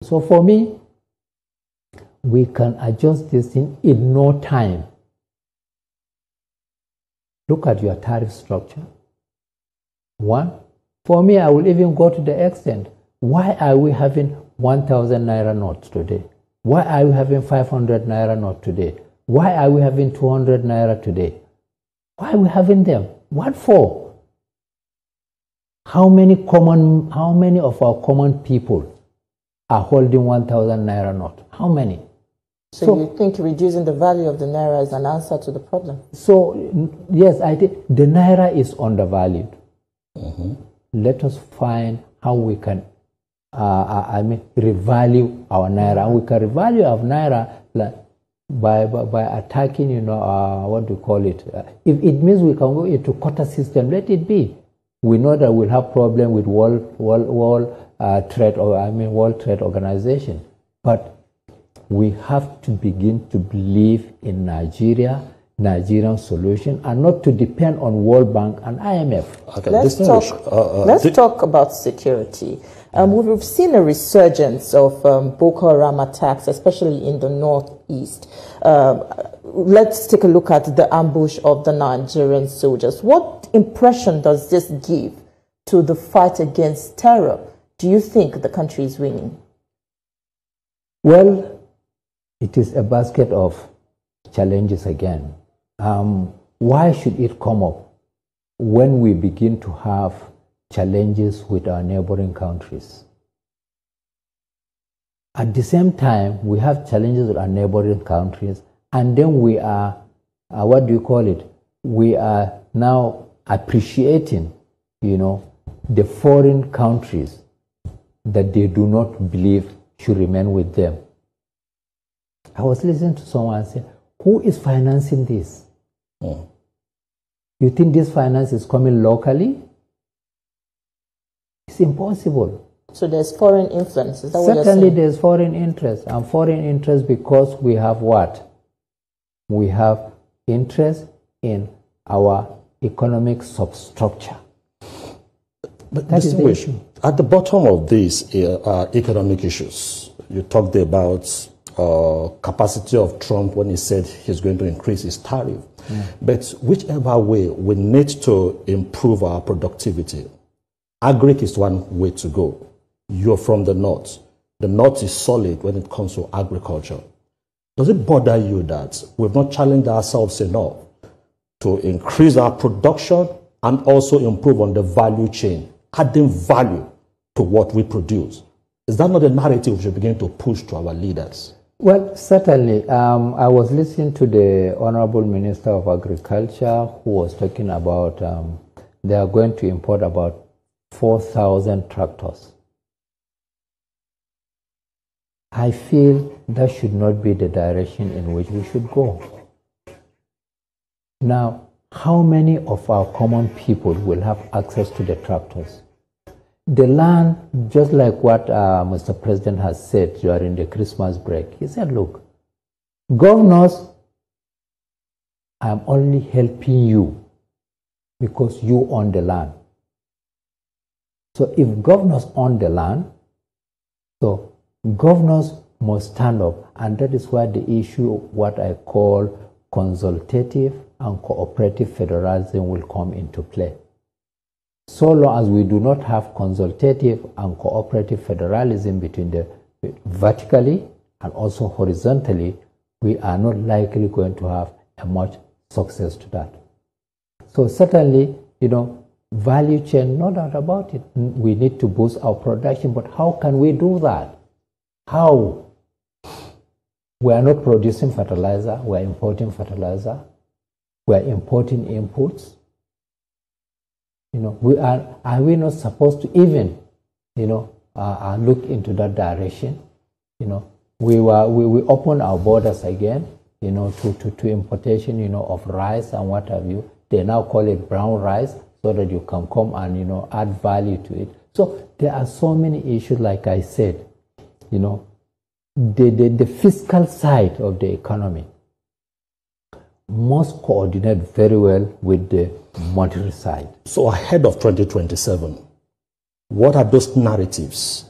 So for me, we can adjust this thing in no time. Look at your tariff structure. One, for me, I will even go to the extent, why are we having 1,000 naira notes today? Why are we having 500 naira notes today? Why are we having 200 naira today? Why are we having them? What for? How many of our common people are holding 1,000 naira note? How many? So you think reducing the value of the naira is an answer to the problem? So yes, I think the naira is undervalued. Let us find how we can revalue our naira. And we can revalue our naira by attacking, what do you call it? If it means we can go into quota system, let it be. We know that we'll have problem with World Trade Organization, but we have to begin to believe in Nigerian solution, and not to depend on World Bank and IMF. Okay, let's talk about security. We've seen a resurgence of Boko Haram attacks, especially in the northeast. Let's take a look at the ambush of the Nigerian soldiers. What impression does this give to the fight against terror? Do you think the country is winning? Well, it is a basket of challenges again. Why should it come up when we begin to have challenges with our neighboring countries? At the same time, we have challenges with our neighboring countries, and then we are, we are now appreciating, the foreign countries that they do not believe should remain with them. I was listening to someone say, who is financing this? You think this finance is coming locally? It's impossible. So there's foreign influence, is that what you're saying? Certainly there's foreign interest. And foreign interest because we have what? We have interest in our economic substructure. But that is the issue. At the bottom of these economic issues, you talked about capacity of Trump when he said he's going to increase his tariff. But whichever way, we need to improve our productivity. Agric is one way to go. You're from the north. The north is solid when it comes to agriculture. Does it bother you that we've not challenged ourselves enough to increase our production and also improve on the value chain, adding value to what we produce? Is that not a narrative we should begin to push to our leaders? Well, certainly. I was listening to the Honorable Minister of Agriculture who was talking about they are going to import about 4,000 tractors. I feel that should not be the direction in which we should go. Now, how many of our common people will have access to the tractors? The land, just like what Mr. President has said during the Christmas break, he said, look, governors, I'm only helping you because you own the land. So if governors own the land, so governors must stand up, and that is why the issue of what I call consultative and cooperative federalism will come into play. So long as we do not have consultative and cooperative federalism between the vertically and also horizontally, we are not likely going to have a much success to that. So certainly, value chain, no doubt about it. We need to boost our production, but how can we do that? How? We are not producing fertilizer, we are importing fertilizer, we are importing inputs. Are we not supposed to even, look into that direction? We open our borders again, to importation, of rice and what have you. They now call it brown rice so that you can come and, add value to it. So there are so many issues, like I said, the fiscal side of the economy must coordinate very well with the monetary side. So ahead of 2027, what are those narratives